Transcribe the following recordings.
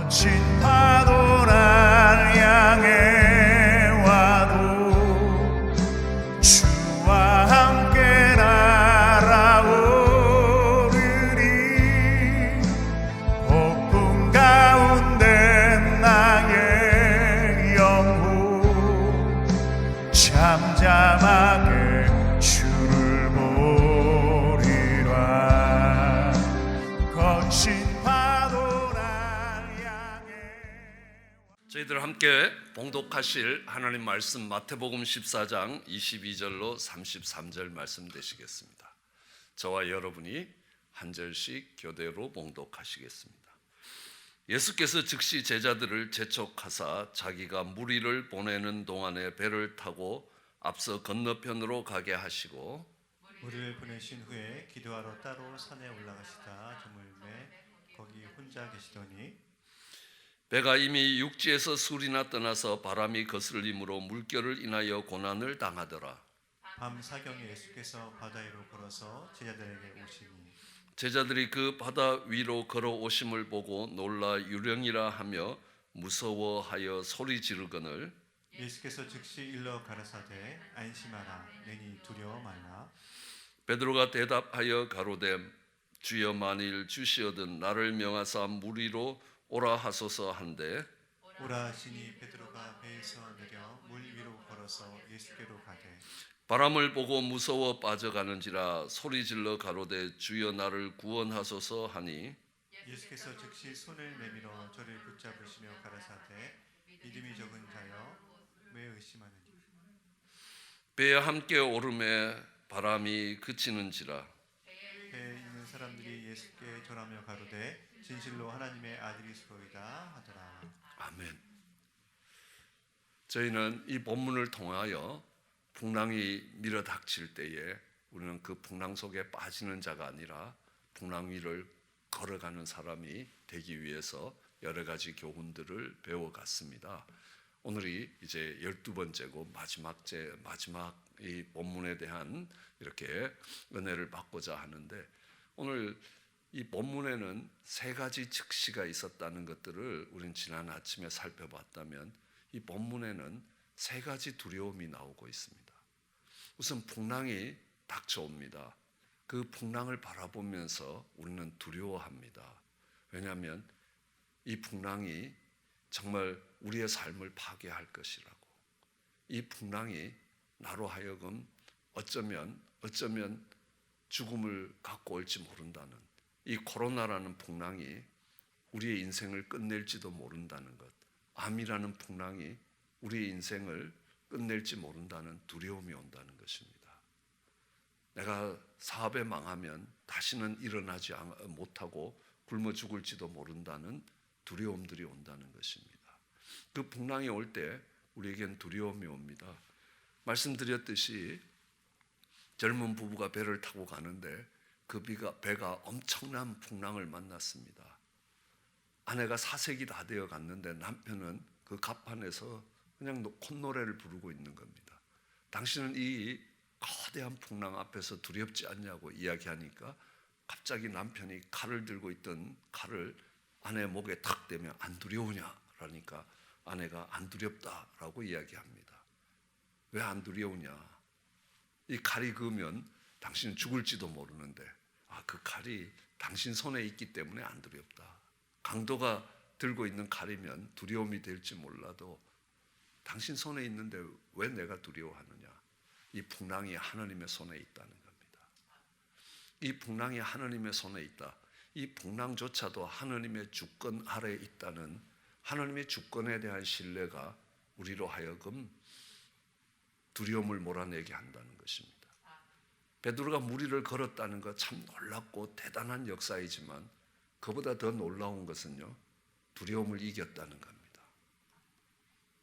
거친 파도 날 향해 와도 주와 함께 날아오르리. 폭풍 가운데 나의 영혼 잠잠하게 주를 보리라. 거친 파도 날 향해. 저희들 함께 봉독하실 하나님 말씀 마태복음 14장 22절로 33절 말씀 되시겠습니다. 저와 여러분이 한 절씩 교대로 봉독하시겠습니다. 예수께서 즉시 제자들을 재촉하사 자기가 무리를 보내는 동안에 배를 타고 앞서 건너편으로 가게 하시고 무리를 보내신 후에 기도하러 따로 산에 올라가시다 저물매 거기 혼자 계시더니 배가 이미 육지에서 술이나 떠나서 바람이 거슬림으로 물결을 인하여 고난을 당하더라. 밤 사경에 예수께서 바다 위로 걸어서 제자들에게 오시니 제자들이 그 바다 위로 걸어오심을 보고 놀라 유령이라 하며 무서워하여 소리 지르거늘 예수께서 즉시 일러 가라사대 안심하라 내니 두려워 말라. 베드로가 대답하여 가로되 주여 만일 주시어든 나를 명하사 물 위로 오라 하소서 한데 오라 하시니 베드로가 배에서 내려 물 위로 걸어서 예수께로 가되 바람을 보고 무서워 빠져가는지라 소리질러 가로되 주여 나를 구원하소서 하니 예수께서 즉시 손을 내밀어 저를 붙잡으시며 가라사대 믿음이 적은 자여 왜 의심하느냐. 배에 함께 오름에 바람이 그치는지라 배에 있는 사람들이 예수께 절하며 가로되 진실로 하나님의 아들이시로이다 하더라. 아멘. 저희는 이 본문을 통하여 풍랑이 밀어닥칠 때에 우리는 그 풍랑 속에 빠지는 자가 아니라 풍랑 위를 걸어가는 사람이 되기 위해서 여러 가지 교훈들을 배워갔습니다. 오늘이 이제 12번째고 마지막 이 본문에 대한 이렇게 은혜를 받고자 하는데, 오늘 이 본문에는 세 가지 즉시가 있었다는 것들을 우린 지난 아침에 살펴봤다면, 이 본문에는 세 가지 두려움이 나오고 있습니다. 우선 풍랑이 닥쳐옵니다. 그 풍랑을 바라보면서 우리는 두려워합니다. 왜냐하면 이 풍랑이 정말 우리의 삶을 파괴할 것이라고. 이 풍랑이 나로 하여금 어쩌면 죽음을 갖고 올지 모른다는, 이 코로나라는 풍랑이 우리의 인생을 끝낼지도 모른다는 것, 암이라는 풍랑이 우리의 인생을 끝낼지 모른다는 두려움이 온다는 것입니다. 내가 사업에 망하면 다시는 일어나지 못하고 굶어 죽을지도 모른다는 두려움들이 온다는 것입니다. 그 풍랑이 올 때 우리에겐 두려움이 옵니다. 말씀드렸듯이 젊은 부부가 배를 타고 가는데 그 배가 엄청난 풍랑을 만났습니다. 아내가 사색이 다 되어 갔는데 남편은 그 갑판에서 그냥 콧노래를 부르고 있는 겁니다. 당신은 이 거대한 풍랑 앞에서 두렵지 않냐고 이야기하니까 갑자기 남편이 칼을 들고 있던 칼을 아내 목에 탁 대면 안 두려우냐? 그러니까 아내가 안 두렵다라고 이야기합니다. 왜 안 두려우냐? 이 칼이 그으면 당신은 죽을지도 모르는데 그 칼이 당신 손에 있기 때문에 안 두렵다. 강도가 들고 있는 칼이면 두려움이 될지 몰라도 당신 손에 있는데 왜 내가 두려워하느냐? 이 풍랑이 하나님의 손에 있다는 겁니다. 이 풍랑이 하나님의 손에 있다. 이 풍랑조차도 하나님의 주권 아래에 있다는 하나님의 주권에 대한 신뢰가 우리로 하여금 두려움을 몰아내게 한다는 것입니다. 베드로가 무리를 걸었다는 것 참 놀랍고 대단한 역사이지만 그보다 더 놀라운 것은요, 두려움을 이겼다는 겁니다.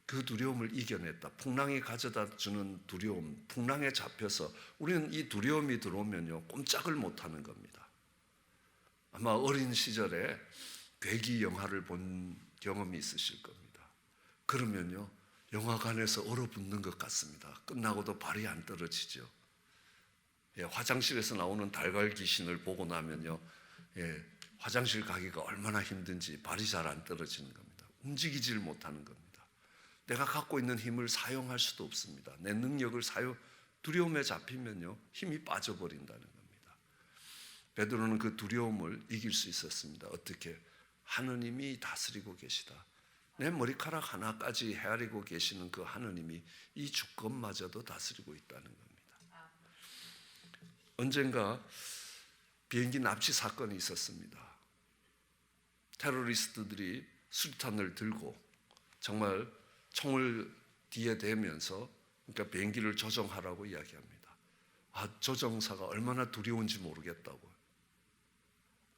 그 두려움을 이겨냈다. 풍랑이 가져다 주는 두려움, 풍랑에 잡혀서 우리는 이 두려움이 들어오면요 꼼짝을 못하는 겁니다. 아마 어린 시절에 괴기 영화를 본 경험이 있으실 겁니다. 그러면요 영화관에서 얼어붙는 것 같습니다. 끝나고도 발이 안 떨어지죠. 화장실에서 나오는 달걀 귀신을 보고 나면요 화장실 가기가 얼마나 힘든지 발이 잘 안 떨어지는 겁니다. 움직이질 못하는 겁니다. 내가 갖고 있는 힘을 사용할 수도 없습니다. 내 능력을 두려움에 잡히면요, 힘이 빠져버린다는 겁니다. 베드로는 그 두려움을 이길 수 있었습니다. 어떻게? 하느님이 다스리고 계시다. 내 머리카락 하나까지 헤아리고 계시는 그 하느님이 이 주권마저도 다스리고 있다는 겁니다. 언젠가 비행기 납치 사건이 있었습니다. 테러리스트들이 수류탄을 들고 정말 총을 뒤에 대면서 그러니까 비행기를 조정하라고 이야기합니다. 조정사가 얼마나 두려운지 모르겠다고요.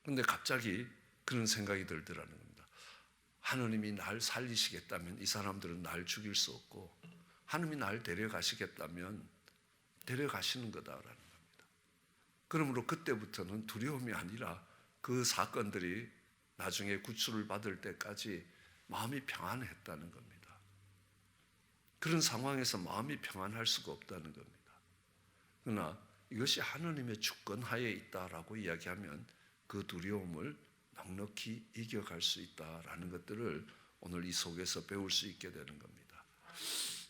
그런데 갑자기 그런 생각이 들더라는 겁니다. 하느님이 날 살리시겠다면 이 사람들은 날 죽일 수 없고, 하느님이 날 데려가시겠다면 데려가시는 거다라는 겁니다. 그러므로 그때부터는 두려움이 아니라 그 사건들이 나중에 구출을 받을 때까지 마음이 평안했다는 겁니다. 그런 상황에서 마음이 평안할 수가 없다는 겁니다. 그러나 이것이 하느님의 주권하에 있다라고 이야기하면 그 두려움을 넉넉히 이겨갈 수 있다라는 것들을 오늘 이 속에서 배울 수 있게 되는 겁니다.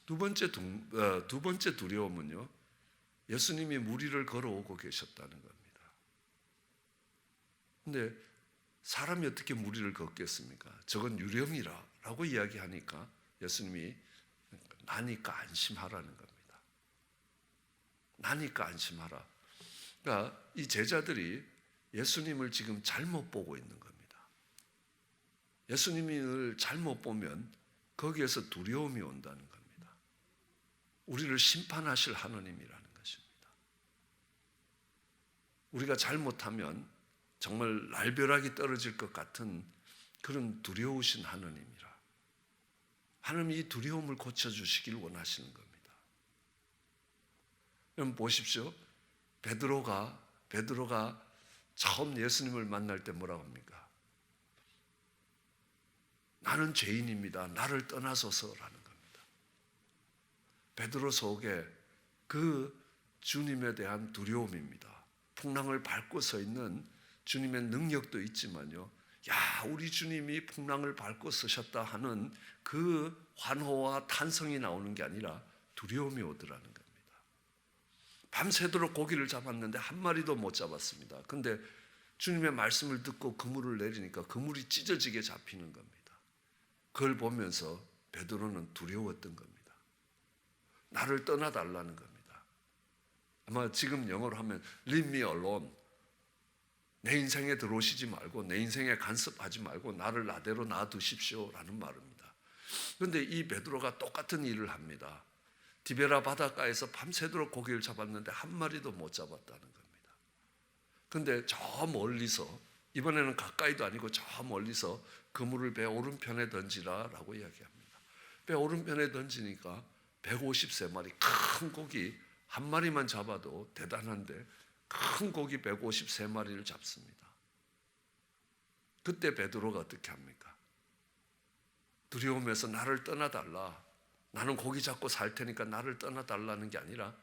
두 번째 두려움은요, 예수님이 무리를 걸어오고 계셨다는 겁니다. 근데 사람이 어떻게 무리를 걷겠습니까? 저건 유령이라고 이야기하니까 예수님이 나니까 안심하라는 겁니다. 나니까 안심하라. 그러니까 이 제자들이 예수님을 지금 잘못 보고 있는 겁니다. 예수님을 잘못 보면 거기에서 두려움이 온다는 겁니다. 우리를 심판하실 하느님이라는 것입니다. 우리가 잘못하면 정말 날벼락이 떨어질 것 같은 그런 두려우신 하느님이라. 하느님이 이 두려움을 고쳐주시길 원하시는 겁니다. 여러분 보십시오. 베드로가 처음 예수님을 만날 때 뭐라고 합니까? 나는 죄인입니다. 나를 떠나소서라는 겁니다. 베드로 속에 그 주님에 대한 두려움입니다. 풍랑을 밟고 서 있는 주님의 능력도 있지만요, 야, 우리 주님이 풍랑을 밟고 서셨다 하는 그 환호와 탄성이 나오는 게 아니라 두려움이 오더라는 겁니다. 밤새도록 고기를 잡았는데 한 마리도 못 잡았습니다. 근데 주님의 말씀을 듣고 그물을 내리니까 그물이 찢어지게 잡히는 겁니다. 그걸 보면서 베드로는 두려웠던 겁니다. 나를 떠나달라는 겁니다. 아마 지금 영어로 하면 Leave me alone. 내 인생에 들어오시지 말고, 내 인생에 간섭하지 말고 나를 나대로 놔두십시오 라는 말입니다. 그런데 이 베드로가 똑같은 일을 합니다. 디베라 바닷가에서 밤새도록 고기를 잡았는데 한 마리도 못 잡았다는 겁니다. 그런데 저 멀리서, 이번에는 가까이도 아니고 저 멀리서 그물을 배 오른편에 던지라 라고 이야기합니다. 배 오른편에 던지니까 153마리 큰 고기 한 마리만 잡아도 대단한데 큰 고기 153마리를 잡습니다. 그때 베드로가 어떻게 합니까? 두려움에서 나를 떠나달라, 나는 고기 잡고 살 테니까 나를 떠나달라는 게 아니라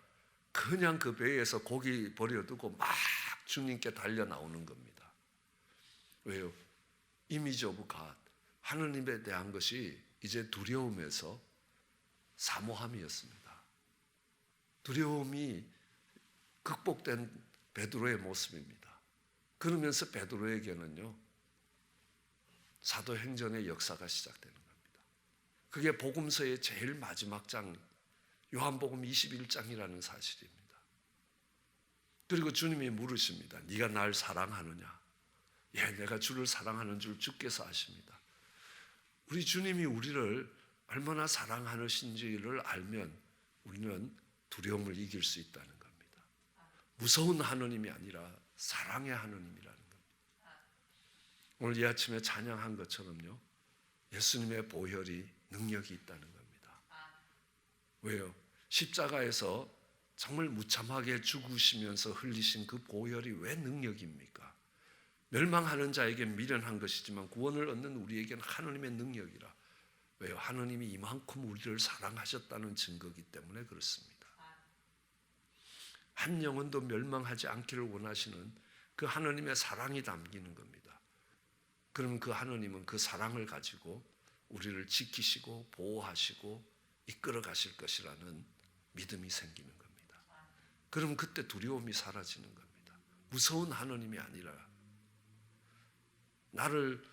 그냥 그 배에서 고기 버려두고 막 주님께 달려 나오는 겁니다. 왜요? 이미지 오브 갓, 하느님에 대한 것이 이제 두려움에서 사모함이었습니다. 두려움이 극복된 베드로의 모습입니다. 그러면서 베드로에게는요, 사도행전의 역사가 시작되는 겁니다. 그게 복음서의 제일 마지막 장, 요한복음 21장이라는 사실입니다. 그리고 주님이 물으십니다. 네가 날 사랑하느냐? 예, 내가 주를 사랑하는 줄 주께서 아십니다. 우리 주님이 우리를 얼마나 사랑하시는지를 알면 우리는 두려움을 이길 수 있다는 겁니다. 무서운 하느님이 아니라 사랑의 하느님이라는 겁니다. 오늘 이 아침에 찬양한 것처럼요, 예수님의 보혈이 능력이 있다는 겁니다. 왜요? 십자가에서 정말 무참하게 죽으시면서 흘리신 그 보혈이 왜 능력입니까? 멸망하는 자에게 미련한 것이지만 구원을 얻는 우리에게는 하느님의 능력이라. 왜요? 하느님이 이만큼 우리를 사랑하셨다는 증거이기 때문에 그렇습니다. 한 영혼도 멸망하지 않기를 원하시는 그 하느님의 사랑이 담기는 겁니다. 그럼 그 하나님은 그 사랑을 가지고 우리를 지키시고 보호하시고 이끌어 가실 것이라는 믿음이 생기는 겁니다. 그럼 그때 두려움이 사라지는 겁니다. 무서운 하나님이 아니라 나를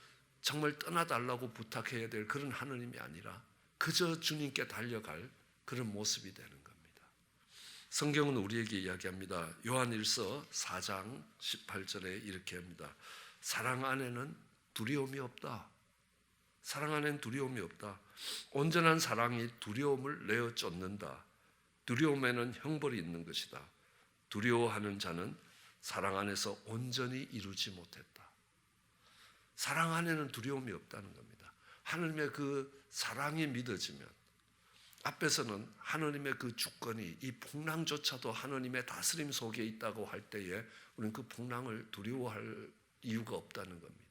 정말 떠나달라고 부탁해야 될 그런 하나님이 아니라 그저 주님께 달려갈 그런 모습이 되는 겁니다. 성경은 우리에게 이야기합니다. 요한일서 4장 18절에 이렇게 합니다. 사랑 안에는 두려움이 없다. 사랑 안에는 두려움이 없다. 온전한 사랑이 두려움을 내어 쫓는다. 두려움에는 형벌이 있는 것이다. 두려워하는 자는 사랑 안에서 온전히 이루지 못했다. 사랑 안에는 두려움이 없다는 겁니다. 하나님의 그 사랑이 믿어지면 앞에서는 하나님의 그 주권이 이 풍랑조차도 하나님의 다스림 속에 있다고 할 때에 우리는 그 풍랑을 두려워할 이유가 없다는 겁니다.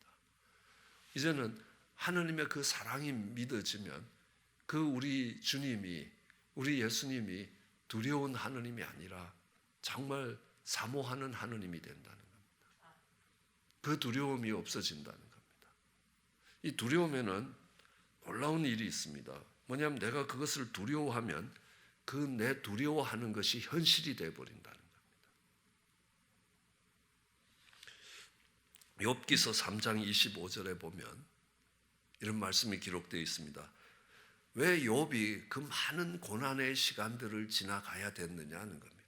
이제는 하나님의 그 사랑이 믿어지면 그 우리 주님이, 우리 예수님이 두려운 하나님이 아니라 정말 사모하는 하나님이 된다는 겁니다. 그 두려움이 없어진다는 겁니다. 이 두려움에는 놀라운 일이 있습니다. 뭐냐면 내가 그것을 두려워하면 그 내 두려워하는 것이 현실이 되어버린다는 겁니다. 욥기서 3장 25절에 보면 이런 말씀이 기록되어 있습니다. 왜 욥이 그 많은 고난의 시간들을 지나가야 됐느냐 하는 겁니다.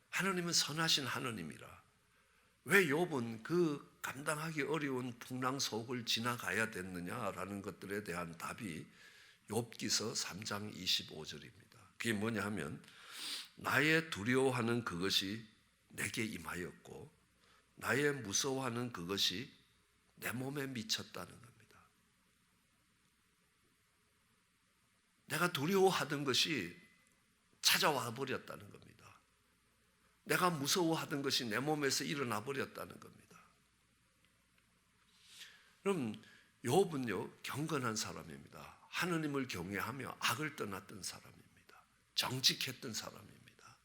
하나님은 선하신 하나님이라 왜 욥은 그 감당하기 어려운 풍랑 속을 지나가야 됐느냐라는 것들에 대한 답이 욥기서 3장 25절입니다. 그게 뭐냐 하면 나의 두려워하는 그것이 내게 임하였고 나의 무서워하는 그것이 내 몸에 미쳤다는 겁니다. 내가 두려워하던 것이 찾아와 버렸다는 겁니다. 내가 무서워하던 것이 내 몸에서 일어나 버렸다는 겁니다. 그럼 욥은요 경건한 사람입니다. 하느님을 경외하며 악을 떠났던 사람입니다. 정직했던 사람입니다.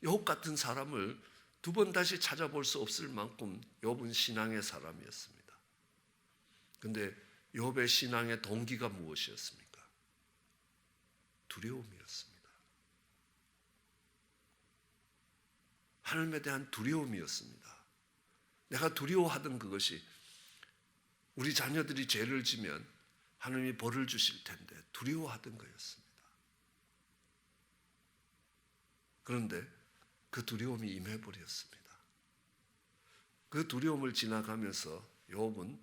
욥 같은 사람을 두 번 다시 찾아볼 수 없을 만큼 욥은 신앙의 사람이었습니다. 그런데 욥의 신앙의 동기가 무엇이었습니까? 두려움이었습니다. 하나님에 대한 두려움이었습니다. 내가 두려워하던 그것이 우리 자녀들이 죄를 지면 하나님이 벌을 주실 텐데 두려워하던 거였습니다. 그런데 그 두려움이 임해버렸습니다. 그 두려움을 지나가면서 욥은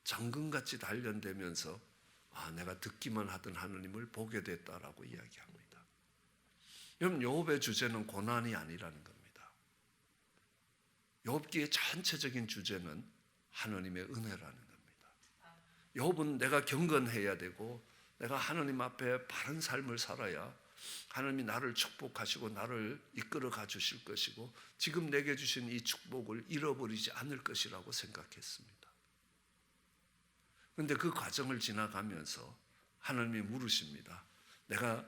정금같이 단련되면서 내가 듣기만 하던 하나님을 보게 됐다라고 이야기합니다. 여러분 욥의 주제는 고난이 아니라는 겁니다. 욥기의 전체적인 주제는 하나님의 은혜라는 겁니다. 욥은 내가 경건해야 되고 내가 하나님 앞에 바른 삶을 살아야 하나님이 나를 축복하시고 나를 이끌어 가 주실 것이고 지금 내게 주신 이 축복을 잃어버리지 않을 것이라고 생각했습니다. 그런데 그 과정을 지나가면서 하나님이 물으십니다. 내가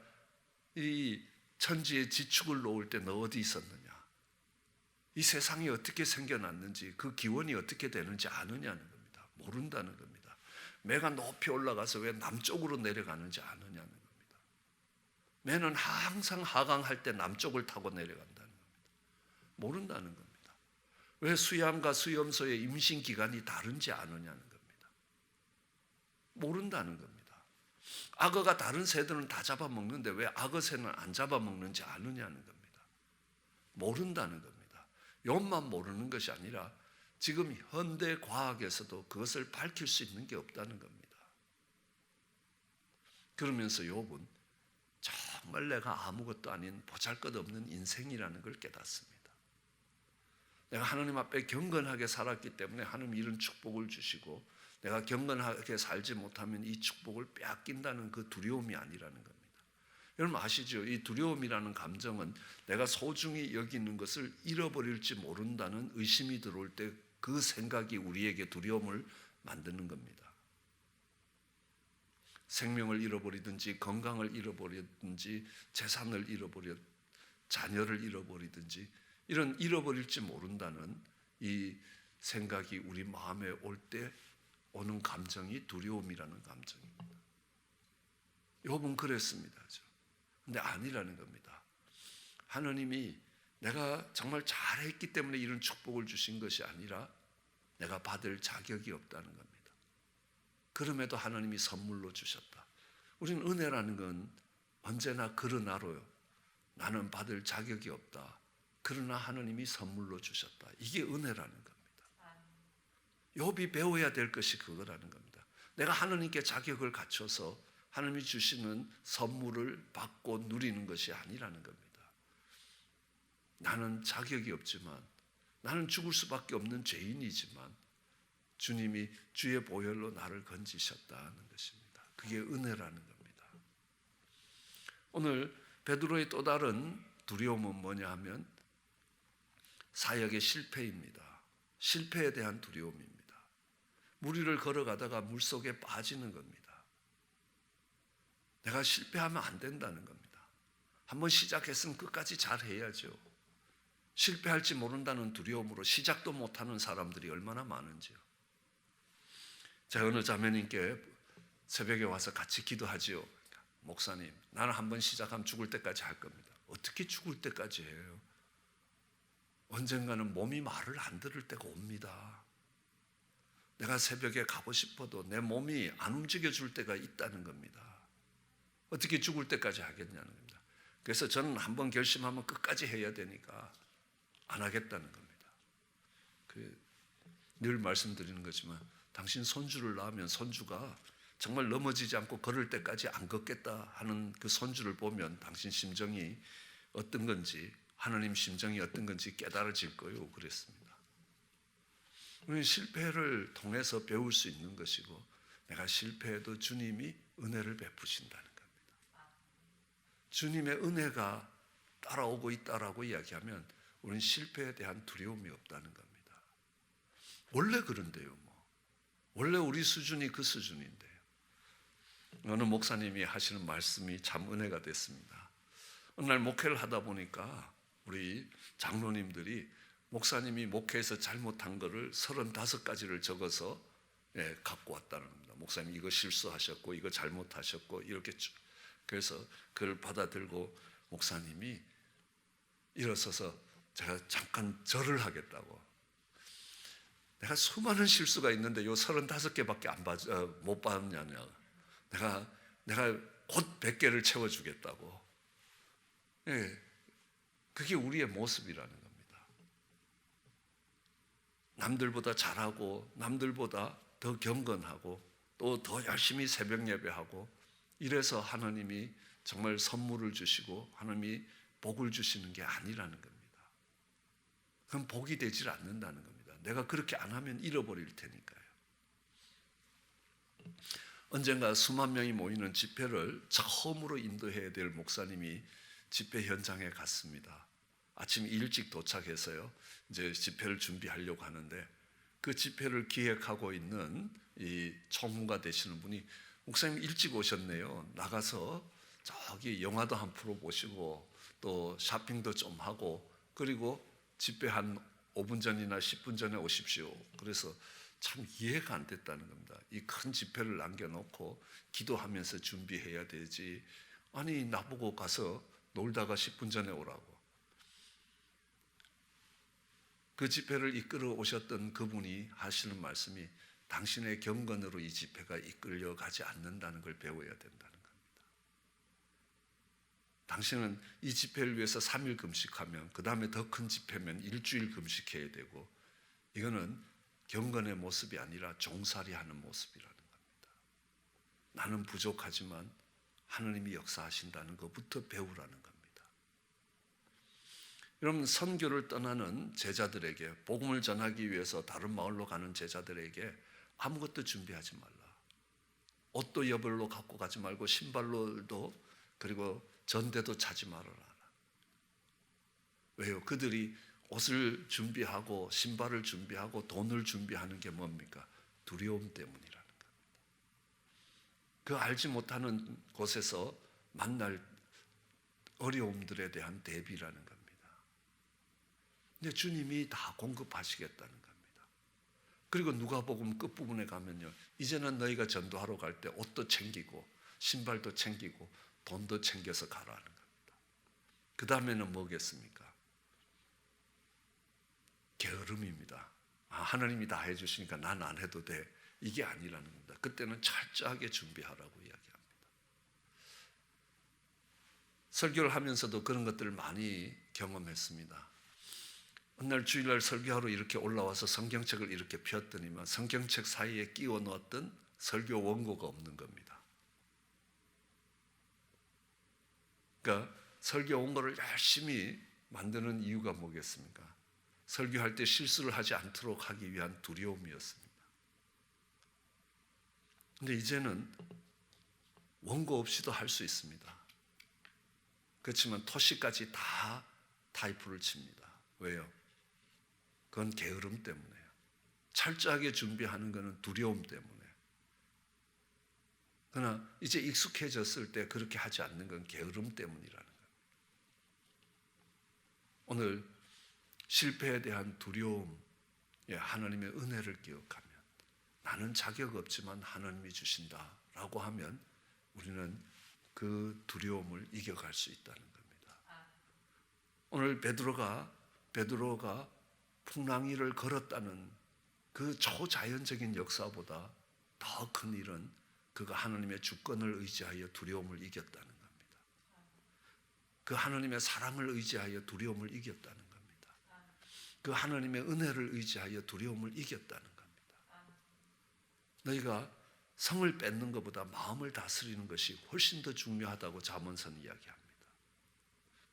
이 천지에 지축을 놓을 때 너 어디 있었느냐? 이 세상이 어떻게 생겨났는지 그 기원이 어떻게 되는지 아느냐는 겁니다. 모른다는 겁니다. 매가 높이 올라가서 왜 남쪽으로 내려가는지 아느냐는 겁니다. 매는 항상 하강할 때 남쪽을 타고 내려간다는 겁니다. 모른다는 겁니다. 왜 수양과 수염소의 임신 기간이 다른지 아느냐는 겁니다. 모른다는 겁니다. 악어가 다른 새들은 다 잡아먹는데 왜 악어 새는 안 잡아먹는지 아느냐는 겁니다. 모른다는 겁니다. 욥만 모르는 것이 아니라 지금 현대 과학에서도 그것을 밝힐 수 있는 게 없다는 겁니다. 그러면서 욥은 정말 내가 아무것도 아닌 보잘것없는 인생이라는 걸 깨닫습니다. 내가 하나님 앞에 경건하게 살았기 때문에 하나님 이런 축복을 주시고 내가 경건하게 살지 못하면 이 축복을 빼앗긴다는 그 두려움이 아니라는 겁니다. 여러분 아시죠? 이 두려움이라는 감정은 내가 소중히 여기는 것을 잃어버릴지 모른다는 의심이 들어올 때 그 생각이 우리에게 두려움을 만드는 겁니다. 생명을 잃어버리든지 건강을 잃어버리든지 재산을 잃어버려 자녀를 잃어버리든지 이런 잃어버릴지 모른다는 이 생각이 우리 마음에 올 때 오는 감정이 두려움이라는 감정입니다. 욥은 그랬습니다. 근데 아니라는 겁니다. 하나님이 내가 정말 잘했기 때문에 이런 축복을 주신 것이 아니라 내가 받을 자격이 없다는 겁니다. 그럼에도 하나님이 선물로 주셨다. 우리는 은혜라는 건 언제나 그러나로요. 나는 받을 자격이 없다. 그러나 하나님이 선물로 주셨다. 이게 은혜라는 겁니다. 욥이 배워야 될 것이 그거라는 겁니다. 내가 하나님께 자격을 갖춰서 하나님이 주시는 선물을 받고 누리는 것이 아니라는 겁니다. 나는 자격이 없지만, 나는 죽을 수밖에 없는 죄인이지만 주님이 주의 보혈로 나를 건지셨다는 것입니다. 그게 은혜라는 겁니다. 오늘 베드로의 또 다른 두려움은 뭐냐 하면 사역의 실패입니다. 실패에 대한 두려움입니다. 물 위를 걸어가다가 물속에 빠지는 겁니다. 내가 실패하면 안 된다는 겁니다. 한번 시작했으면 끝까지 잘 해야죠. 실패할지 모른다는 두려움으로 시작도 못하는 사람들이 얼마나 많은지요. 제가 어느 자매님께 새벽에 와서 같이 기도하지요. 목사님, 나는 한번 시작하면 죽을 때까지 할 겁니다. 어떻게 죽을 때까지 해요? 언젠가는 몸이 말을 안 들을 때가 옵니다. 내가 새벽에 가고 싶어도 내 몸이 안 움직여줄 때가 있다는 겁니다. 어떻게 죽을 때까지 하겠냐는 겁니다. 그래서 저는 한번 결심하면 끝까지 해야 되니까 안 하겠다는 겁니다. 늘 말씀드리는 거지만 당신 손주를 낳으면 손주가 정말 넘어지지 않고 걸을 때까지 안 걷겠다 하는 그 손주를 보면 당신 심정이 어떤 건지, 하나님 심정이 어떤 건지 깨달아질 거예요. 그랬습니다. 우리는 실패를 통해서 배울 수 있는 것이고, 내가 실패해도 주님이 은혜를 베푸신다는 겁니다. 주님의 은혜가 따라오고 있다라고 이야기하면 우리는 실패에 대한 두려움이 없다는 겁니다. 원래 그런데요. 원래 우리 수준이 그 수준인데요. 어느 목사님이 하시는 말씀이 참 은혜가 됐습니다. 어느 날 목회를 하다 보니까 우리 장로님들이 목사님이 목회에서 잘못한 거를 35가지를 적어서 갖고 왔다는 겁니다. 목사님 이거 실수하셨고 이거 잘못하셨고 이렇게 그래서 그걸 받아들고 목사님이 일어서서 제가 잠깐 절을 하겠다고. 내가 수많은 실수가 있는데 요 35개밖에 못 받냐냐. 내가 곧 100개를 채워주겠다고. 그게 우리의 모습이라는 겁니다. 남들보다 잘하고 남들보다 더 경건하고 또 더 열심히 새벽 예배하고 이래서 하나님이 정말 선물을 주시고 하나님이 복을 주시는 게 아니라는 겁니다. 그건 복이 되질 않는다는 겁니다. 내가 그렇게 안 하면 잃어버릴 테니까요. 언젠가 수만 명이 모이는 집회를 처음으로 인도해야 될 목사님이 집회 현장에 갔습니다. 아침 일찍 도착해서요. 이제 집회를 준비하려고 하는데 그 집회를 기획하고 있는 이 총무가 되시는 분이 목사님 일찍 오셨네요. 나가서 저기 영화도 한 프로 보시고 또 쇼핑도 좀 하고 그리고 집회 한 5분 전이나 10분 전에 오십시오. 그래서 참 이해가 안 됐다는 겁니다. 이 큰 집회를 남겨놓고 기도하면서 준비해야 되지. 아니 나보고 가서 놀다가 10분 전에 오라고. 그 집회를 이끌어 오셨던 그분이 하시는 말씀이 당신의 경건으로 이 집회가 이끌려가지 않는다는 걸 배워야 된다는 겁니다. 당신은 이 집회를 위해서 3일 금식하면 그 다음에 더 큰 집회면 일주일 금식해야 되고 이거는 경건의 모습이 아니라 종살이하는 모습이라는 겁니다. 나는 부족하지만 하나님이 역사하신다는 것부터 배우라는 겁니다. 여러분 선교를 떠나는 제자들에게 복음을 전하기 위해서 다른 마을로 가는 제자들에게 아무것도 준비하지 말라. 옷도 여벌로 갖고 가지 말고 신발로도 그리고 전대도 차지 말아라. 왜요? 그들이 옷을 준비하고 신발을 준비하고 돈을 준비하는 게 뭡니까? 두려움 때문이라는 겁니다. 그 알지 못하는 곳에서 만날 어려움들에 대한 대비라는 겁니다. 근데 주님이 다 공급하시겠다는 겁니다. 그리고 누가복음 끝부분에 가면요, 이제는 너희가 전도하러 갈 때 옷도 챙기고 신발도 챙기고 돈도 챙겨서 가라는 겁니다. 그 다음에는 뭐겠습니까? 게으름입니다. 하나님이 다 해주시니까 난 안 해도 돼, 이게 아니라는 겁니다. 그때는 철저하게 준비하라고 이야기합니다. 설교를 하면서도 그런 것들을 많이 경험했습니다. 어느 날 주일날 설교하러 이렇게 올라와서 성경책을 이렇게 폈더니만 성경책 사이에 끼워 넣었던 설교 원고가 없는 겁니다. 그러니까 설교 원고를 열심히 만드는 이유가 뭐겠습니까? 설교할 때 실수를 하지 않도록 하기 위한 두려움이었습니다. 근데 이제는 원고 없이도 할 수 있습니다. 그렇지만 토시까지 다 타이프를 칩니다. 왜요? 그건 게으름 때문에요. 철저하게 준비하는 것은 두려움 때문에. 그러나 이제 익숙해졌을 때 그렇게 하지 않는 건 게으름 때문이라는 거예요. 오늘 실패에 대한 두려움, 하나님의 은혜를 기억하면, 나는 자격 없지만 하나님이 주신다라고 하면 우리는 그 두려움을 이겨갈 수 있다는 겁니다. 오늘 베드로가 풍랑이를 걸었다는 그 초자연적인 역사보다 더 큰 일은 그가 하나님의 주권을 의지하여 두려움을 이겼다는 겁니다. 그 하나님의 사랑을 의지하여 두려움을 이겼다는 겁니다. 그 하나님의 은혜를 의지하여 두려움을 이겼다는 겁니다. 너희가 성을 뺏는 것보다 마음을 다스리는 것이 훨씬 더 중요하다고 잠언서는 이야기합니다.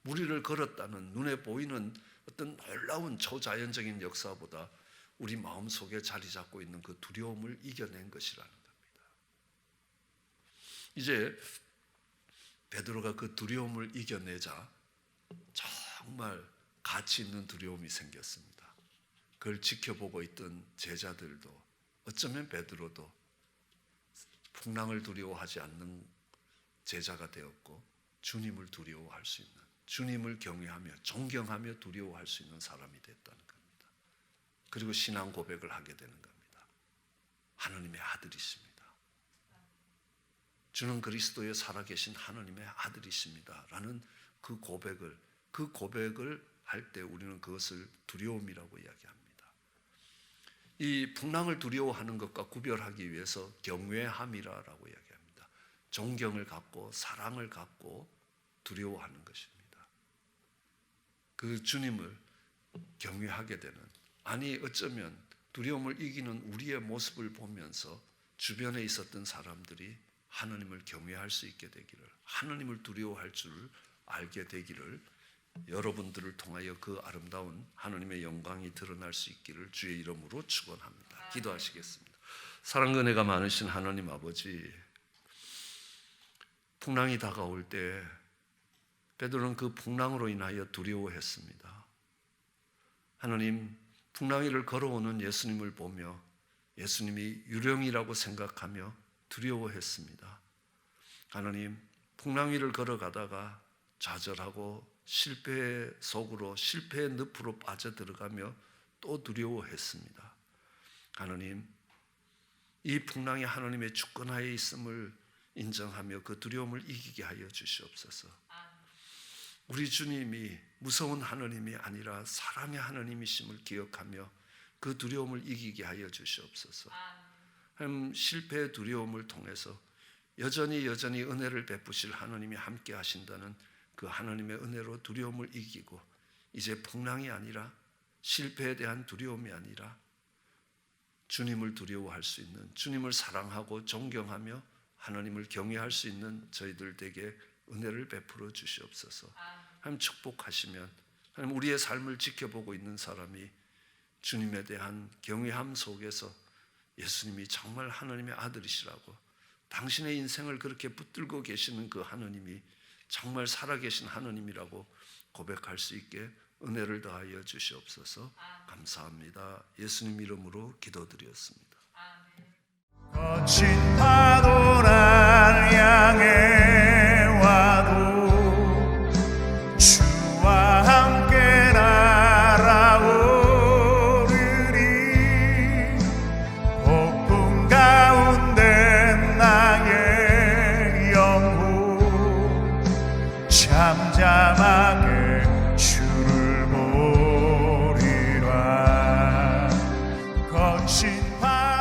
무리를 걸었다는 눈에 보이는 어떤 놀라운 초자연적인 역사보다 우리 마음속에 자리 잡고 있는 그 두려움을 이겨낸 것이라는 겁니다. 이제 베드로가 그 두려움을 이겨내자 정말 가치 있는 두려움이 생겼습니다. 그걸 지켜보고 있던 제자들도, 어쩌면 베드로도 풍랑을 두려워하지 않는 제자가 되었고, 주님을 두려워할 수 있는, 주님을 경외하며 존경하며 두려워할 수 있는 사람이 됐다는 겁니다. 그리고 신앙 고백을 하게 되는 겁니다. 하나님의 아들이십니다. 주는 그리스도의 살아계신 하나님의 아들이십니다 라는 그 고백을 할 때 우리는 그것을 두려움이라고 이야기합니다. 이 풍랑을 두려워하는 것과 구별하기 위해서 경외함이라고 이야기합니다. 존경을 갖고 사랑을 갖고 두려워하는 것입니다. 그 주님을 경외하게 되는, 아니 어쩌면 두려움을 이기는 우리의 모습을 보면서 주변에 있었던 사람들이 하나님을 경외할 수 있게 되기를, 하나님을 두려워할 줄 알게 되기를, 여러분들을 통하여 그 아름다운 하나님의 영광이 드러날 수 있기를 주의 이름으로 축원합니다. 기도하시겠습니다. 사랑과 은혜가 많으신 하나님 아버지, 풍랑이 다가올 때 베드로는 그 풍랑으로 인하여 두려워했습니다. 하나님, 풍랑이를 걸어오는 예수님을 보며 예수님이 유령이라고 생각하며 두려워했습니다. 하나님, 풍랑이를 걸어가다가 좌절하고 실패 속으로, 실패의 늪으로 빠져들어가며 또 두려워했습니다. 하나님, 이 풍랑이 하나님의 주권하에 있음을 인정하며 그 두려움을 이기게 하여 주시옵소서. 우리 주님이 무서운 하나님이 아니라 사랑의 하나님이심을 기억하며 그 두려움을 이기게 하여 주시옵소서. 하나님, 실패의 두려움을 통해서 여전히 은혜를 베푸실 하나님이 함께 하신다는 그 하나님의 은혜로 두려움을 이기고, 이제 풍랑이 아니라, 실패에 대한 두려움이 아니라 주님을 두려워할 수 있는, 주님을 사랑하고 존경하며 하나님을 경외할 수 있는 저희들 에게 은혜를 베풀어 주시옵소서. 하나님, 축복하시면 하나님, 우리의 삶을 지켜보고 있는 사람이 주님에 대한 경외함 속에서 예수님이 정말 하나님의 아들이시라고, 당신의 인생을 그렇게 붙들고 계시는 그 하나님이 정말 살아계신 하나님이라고 고백할 수 있게 은혜를 더하여 주시옵소서. 감사합니다. 예수님 이름으로 기도드렸습니다. 거친 파도 날 향해 와도 주와 함께 날아오르리. 잠잠하게 주를 보리라. 거친 바